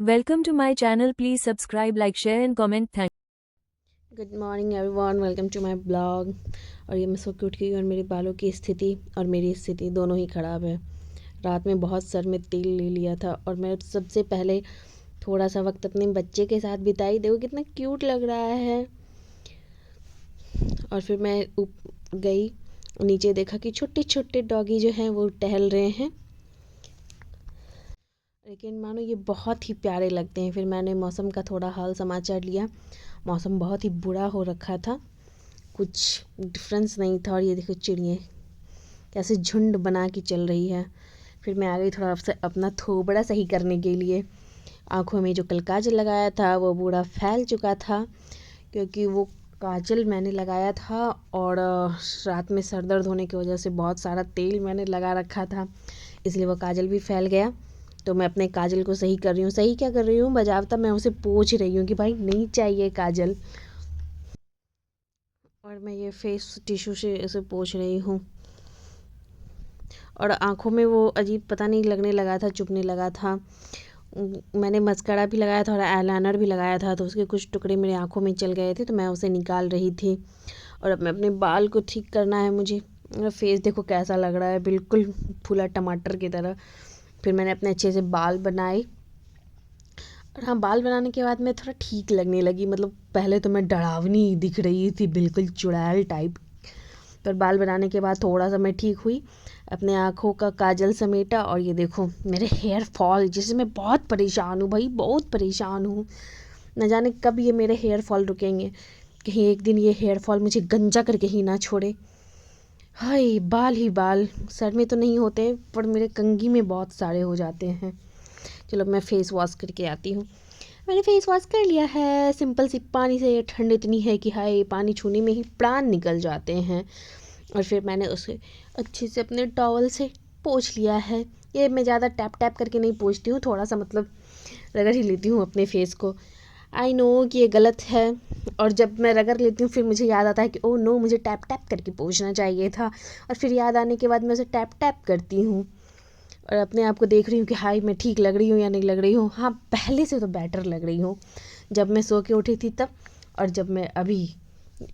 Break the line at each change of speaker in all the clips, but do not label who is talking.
Welcome to my channel. Please subscribe, like, share and comment. Thank
good morning everyone, welcome to my blog. और ये मैं सो के उठ गई और मेरे बालों की स्थिति और मेरी स्थिति दोनों ही ख़राब है। रात में बहुत सर में तेल ले लिया था और मैं सबसे पहले थोड़ा सा वक्त अपने बच्चे के साथ बिताई। देखो कितना क्यूट लग रहा है। और फिर मैं गई नीचे, देखा कि छोटे छोटे डॉगी जो हैं वो टहल रहे हैं, लेकिन मानो ये बहुत ही प्यारे लगते हैं। फिर मैंने मौसम का थोड़ा हाल समाचार लिया। मौसम बहुत ही बुरा हो रखा था, कुछ डिफरेंस नहीं था। और ये देखो चिड़ियाँ कैसे झुंड बना के चल रही है। फिर मैं आ गई थोड़ा सा अपना थोबड़ा सही करने के लिए। आँखों में जो कल काजल लगाया था वो पूरा फैल चुका था, क्योंकि वो काजल मैंने लगाया था और रात में सर दर्द होने की वजह से बहुत सारा तेल मैंने लगा रखा था, इसलिए वो काजल भी फैल गया। तो मैं अपने काजल को सही कर रही हूँ। सही क्या कर रही हूँ, बजावता मैं उसे पोंछ रही हूँ कि भाई नहीं चाहिए काजल। और मैं ये फेस टिश्यू से इसे पोंछ रही हूँ। और आँखों में वो अजीब पता नहीं लगने लगा था, चुभने लगा था। मैंने मस्कारा भी लगाया था और आईलाइनर भी लगाया था, तो उसके कुछ टुकड़े मेरे आँखों में चल गए थे, तो मैं उसे निकाल रही थी। और अब मैं अपने बाल को ठीक करना है मुझे। मेरा फेस देखो कैसा लग रहा है, बिल्कुल फूला टमाटर की तरह। फिर मैंने अपने अच्छे से बाल बनाए। और हाँ, बाल बनाने के बाद मैं थोड़ा ठीक लगने लगी। मतलब पहले तो मैं डरावनी दिख रही थी, बिल्कुल चुड़ैल टाइप। पर बाल बनाने के बाद थोड़ा सा मैं ठीक हुई, अपने आँखों का काजल समेटा। और ये देखो मेरे हेयर फॉल, जिससे मैं बहुत परेशान हूँ भाई, बहुत परेशान हूँ। न जाने कब ये मेरे हेयर फॉल रुकेंगे, कहीं एक दिन ये हेयर फॉल मुझे गंजा करके ही ना छोड़े। हाय, बाल ही बाल, सर में तो नहीं होते पर मेरे कंघी में बहुत सारे हो जाते हैं। चलो मैं फेस वॉश करके आती हूँ। मैंने फेस वॉश कर लिया है सिंपल सी पानी से। ठंड इतनी है कि हाय, पानी छूने में ही प्राण निकल जाते हैं। और फिर मैंने उसे अच्छे से अपने टॉवल से पोंछ लिया है। ये मैं ज़्यादा टैप टैप करके नहीं पोंछती हूँ, थोड़ा सा मतलब रगड़ ही लेती हूँ अपने फेस को। आई नो कि ये गलत है, और जब मैं रगड़ लेती हूँ फिर मुझे याद आता है कि ओह नो, मुझे टैप टैप करके पोंछना चाहिए था। और फिर याद आने के बाद मैं उसे टैप टैप करती हूँ और अपने आप को देख रही हूँ कि हाय मैं ठीक लग रही हूँ या नहीं लग रही हूँ। हाँ, पहले से तो बेटर लग रही हूँ जब मैं सो के उठी थी तब, और जब मैं अभी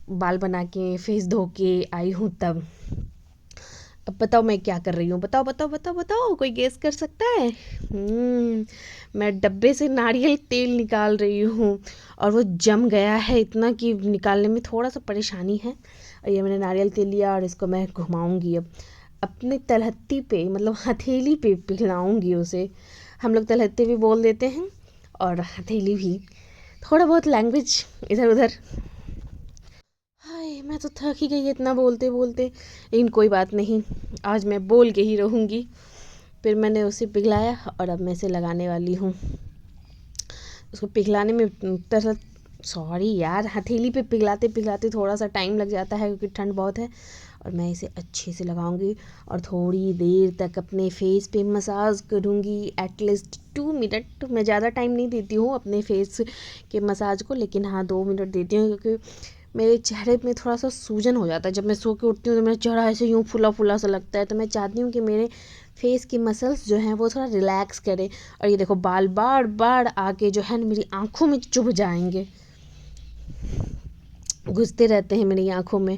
बाल बना के फेस धो के आई हूँ तब। अब बताओ मैं क्या कर रही हूँ, बताओ बताओ बताओ बताओ, कोई गेस कर सकता है? मैं डब्बे से नारियल तेल निकाल रही हूँ, और वो जम गया है इतना कि निकालने में थोड़ा सा परेशानी है। और ये मैंने नारियल तेल लिया और इसको मैं घुमाऊँगी अब अपने तलहत्ती पे, मतलब हथेली पे पिघलाऊँगी उसे। हम लोग तलहत्ती भी बोल देते हैं और हथेली भी, थोड़ा बहुत लैंग्वेज इधर उधर। हाय, मैं तो थक ही गई इतना बोलते बोलते, लेकिन कोई बात नहीं, आज मैं बोल के ही रहूँगी। फिर मैंने उसे पिघलाया और अब मैं इसे लगाने वाली हूँ। उसको पिघलाने में तरह, सॉरी यार, हथेली पे पिघलाते पिघलाते थोड़ा सा टाइम लग जाता है क्योंकि ठंड बहुत है। और मैं इसे अच्छे से लगाऊंगी और थोड़ी देर तक अपने फेस पे मसाज करूंगी, एटलीस्ट 2 मिनट। मैं ज़्यादा टाइम नहीं देती हूँ अपने फेस के मसाज को, लेकिन हाँ 2 मिनट देती हूँ, क्योंकि मेरे चेहरे में थोड़ा सा सूजन हो जाता है। जब मैं सो के उठती हूँ तो मेरा चेहरा ऐसे यूँ फुला फुला सा लगता है, तो मैं चाहती हूँ कि मेरे फेस की मसल्स जो हैं वो थोड़ा रिलैक्स करें। और ये देखो बाल बार बार आके जो है ना मेरी आँखों में चुभ जाएंगे, घुसते रहते हैं मेरी आँखों में।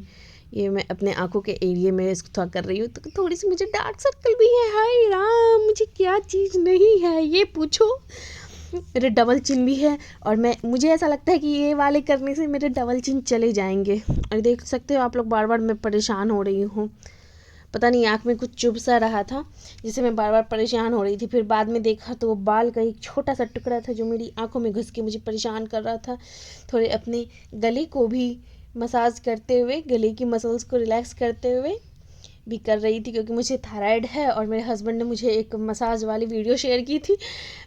ये मैं अपने आँखों के एरिया में इसको थोड़ा कर रही हूँ, तो थोड़ी सी मुझे डार्क सर्कल भी है। हाय राम, मुझे क्या चीज़ नहीं है ये पूछो। मेरे डबल चिन भी है, और मुझे ऐसा लगता है कि ये वाले करने से मेरे डबल चिन चले जाएंगे। और देख सकते हो आप लोग, बार बार मैं परेशान हो रही हूँ। पता नहीं आँख में कुछ चुभ सा रहा था जिससे मैं बार बार परेशान हो रही थी। फिर बाद में देखा तो वो बाल का एक छोटा सा टुकड़ा था जो मेरी आँखों में घुस के मुझे परेशान कर रहा था। थोड़े अपने गले को भी मसाज करते हुए, गले की मसल्स को रिलैक्स करते हुए भी कर रही थी, क्योंकि मुझे थायराइड है और मेरे हस्बैंड ने मुझे एक मसाज वाली वीडियो शेयर की थी।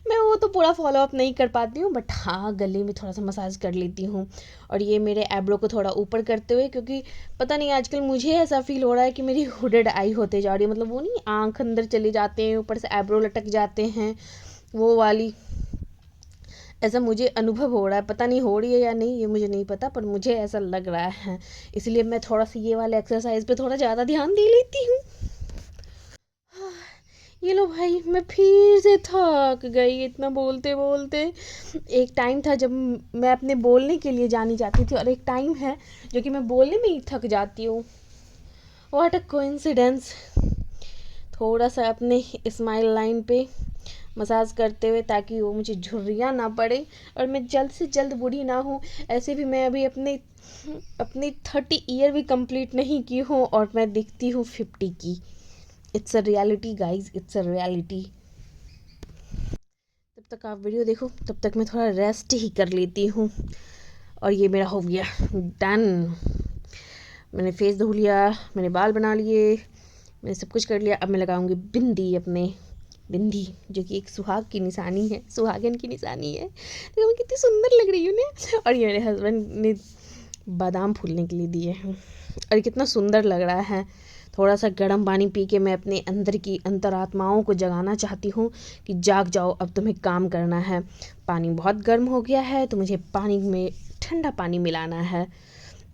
मैं वो तो पूरा फॉलो अप नहीं कर पाती हूँ, बट हाँ गले में थोड़ा सा मसाज कर लेती हूँ। और ये मेरे एब्रो को थोड़ा ऊपर करते हुए, क्योंकि पता नहीं आजकल मुझे ऐसा फील हो रहा है कि मेरी हुडेड आई होते जा रही है। मतलब वो नहीं, आँख अंदर चले जाते हैं, ऊपर से एब्रो लटक जाते हैं, वो वाली। ऐसा मुझे अनुभव हो रहा है, पता नहीं हो रही है या नहीं ये मुझे नहीं पता, पर मुझे ऐसा लग रहा है। इसलिए मैं थोड़ा सा ये वाले एक्सरसाइज पे थोड़ा ज़्यादा ध्यान दे लेती हूँ। ये लो भाई, मैं फिर से थक गई इतना बोलते बोलते। एक टाइम था जब मैं अपने बोलने के लिए जानी जाती थी, और एक टाइम है जो कि मैं बोलने में ही थक जाती हूँ। What a coincidence. थोड़ा सा अपने स्माइल लाइन पे मसाज करते हुए, ताकि वो मुझे झुर्रियाँ ना पड़े और मैं जल्द से जल्द बूढ़ी ना हूँ। ऐसे भी मैं अभी अपनी 30 ईयर भी कंप्लीट नहीं की हूँ, और मैं दिखती हूँ 50 की। It's a reality guys, it's a reality. तब तक आप वीडियो देखो, तब तक मैं थोड़ा रेस्ट ही कर लेती हूँ। और ये मेरा हो गया डन। मैंने फेस धो लिया, मैंने बाल बना लिए, मैंने सब कुछ कर लिया। अब मैं लगाऊंगी बिंदी, अपने बिंदी जो कि एक सुहाग की निशानी है, सुहागन की निशानी है। तो मैं कितनी सुंदर लग रही हूँ ना। और ये मेरे हस्बैंड ने बादाम फूलने के लिए दिए हैं, और कितना सुंदर लग रहा है। थोड़ा सा गर्म पानी पी के मैं अपने अंदर की अंतरात्माओं को जगाना चाहती हूँ कि जाग जाओ, अब तुम्हें काम करना है। पानी बहुत गर्म हो गया है, तो मुझे पानी में ठंडा पानी मिलाना है,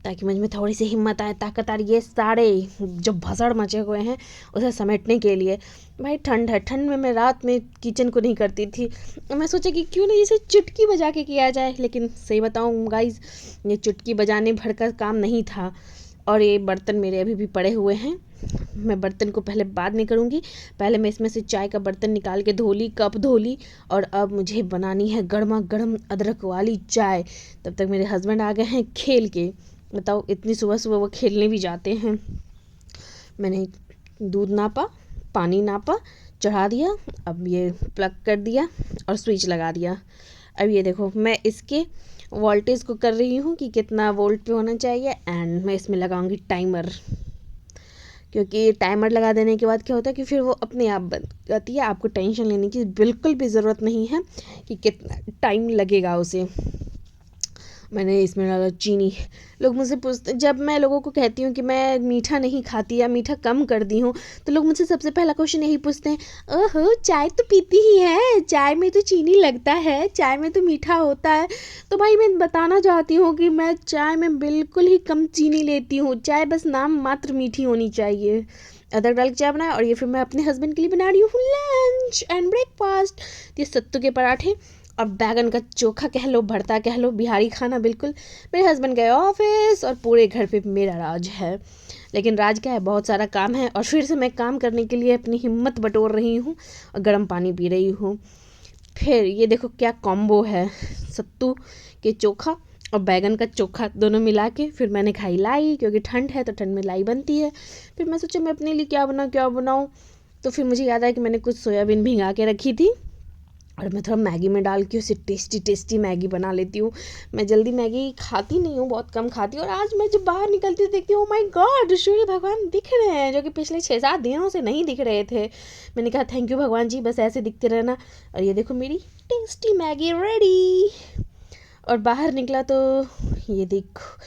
ताकि मुझ में थोड़ी सी हिम्मत आए, ताकत आ रही। ये सारे जो भसड़ मचे हुए हैं उसे समेटने के लिए। भाई ठंड है, ठंड में मैं रात में किचन को नहीं करती थी। मैं सोचा कि क्यों नहीं इसे चुटकी बजा के किया जाए, लेकिन सही बताऊँ गाइज, ये चुटकी बजाने भर का काम नहीं था। और ये बर्तन मेरे अभी भी पड़े हुए हैं। मैं बर्तन को पहले बाद में करूँगी। पहले मैं इसमें से चाय का बर्तन निकाल के धो ली, कप धो ली, और अब मुझे बनानी है गर्मा गर्म अदरक वाली चाय। तब तक मेरे हस्बैंड आ गए हैं खेल के। बताओ, इतनी सुबह सुबह वो खेलने भी जाते हैं। मैंने दूध नापा, पानी नापा, चढ़ा दिया। अब ये प्लग कर दिया और स्विच लगा दिया। अब ये देखो, मैं इसके वोल्टेज को कर रही हूँ कि कितना वोल्ट पे होना चाहिए, एंड मैं इसमें लगाऊंगी टाइमर। क्योंकि टाइमर लगा देने के बाद क्या होता है कि फिर वो अपने आप बंद जाती है। आपको टेंशन लेने की बिल्कुल भी ज़रूरत नहीं है कि कितना टाइम लगेगा उसे। मैंने इसमें डाला चीनी। लोग मुझसे पूछते, जब मैं लोगों को कहती हूँ कि मैं मीठा नहीं खाती या मीठा कम कर दी हूँ, तो लोग मुझसे सबसे पहला क्वेश्चन यही पूछते हैं, ओहो चाय तो पीती ही है, चाय में तो चीनी लगता है, चाय में तो मीठा होता है। तो भाई मैं बताना चाहती हूँ कि मैं चाय में बिल्कुल ही कम चीनी लेती हूँ। चाय बस नाम मात्र मीठी होनी चाहिए। अदरक डाल के चाय बनाया, और ये फिर मैं अपने हस्बैंड के लिए बना रही हूँ लंच एंड ब्रेकफास्ट। ये सत्तू के पराठे और बैगन का चोखा कह लो, भरता कह लो, बिहारी खाना बिल्कुल। मेरे हस्बैंड गए ऑफिस, और पूरे घर पे मेरा राज है। लेकिन राज क्या है, बहुत सारा काम है, और फिर से मैं काम करने के लिए अपनी हिम्मत बटोर रही हूँ और गर्म पानी पी रही हूँ। फिर ये देखो क्या कॉम्बो है, सत्तू के चोखा और बैगन का चोखा दोनों मिला के। फिर मैंने खाई लाई, क्योंकि ठंड है तो ठंड में लाई बनती है। फिर मैं सोचा मैं अपने लिए क्या बनाऊँ। तो फिर मुझे याद आया कि मैंने कुछ सोयाबीन भिंगा के रखी थी, और मैं थोड़ा मैगी में डाल के उसे टेस्टी मैगी बना लेती हूँ। मैं जल्दी मैगी खाती नहीं हूँ, बहुत कम खाती हूँ। और आज मैं जब बाहर निकलती देखती हूँ, ओ माय गॉड, सूर्य भगवान दिख रहे हैं, जो कि पिछले 6-7 दिनों से नहीं दिख रहे थे। मैंने कहा थैंक यू भगवान जी, बस ऐसे दिखते रहना। और ये देखो मेरी टेस्टी मैगी रेडी। और बाहर निकला तो ये देखो,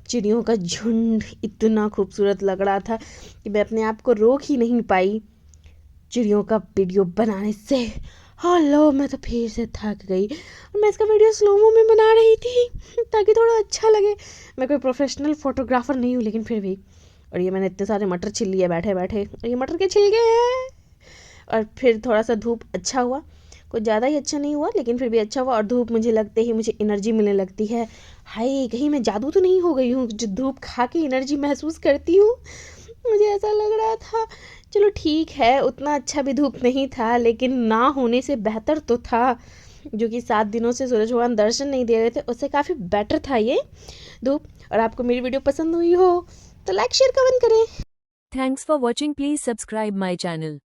चिड़ियों का झुंड इतना खूबसूरत लग रहा था कि मैं अपने आप को रोक ही नहीं पाई चिड़ियों का वीडियो बनाने से। हेलो, मैं तो फिर से थक गई, और मैं इसका वीडियो स्लोमो में बना रही थी ताकि थोड़ा अच्छा लगे। मैं कोई प्रोफेशनल फोटोग्राफर नहीं हूँ, लेकिन फिर भी। और ये मैंने इतने सारे मटर छिल लिए बैठे बैठे, और ये मटर के छिलके हैं। और फिर थोड़ा सा धूप अच्छा हुआ, कुछ ज़्यादा ही अच्छा नहीं हुआ, लेकिन फिर भी अच्छा हुआ। और धूप मुझे लगते ही मुझे एनर्जी मिलने लगती है। हाय, कहीं मैं जादू तो नहीं हो गई हूँ जो धूप खा के एनर्जी महसूस करती हूँ। मुझे ऐसा लग रहा था। चलो ठीक है, उतना अच्छा भी धूप नहीं था, लेकिन ना होने से बेहतर तो था। जो कि 7 दिनों से सूरज भगवान दर्शन नहीं दे रहे थे, उससे काफ़ी बेटर था ये धूप। और आपको मेरी वीडियो पसंद हुई हो तो लाइक शेयर कमेंट करें।
Thanks for watching. Please subscribe my channel.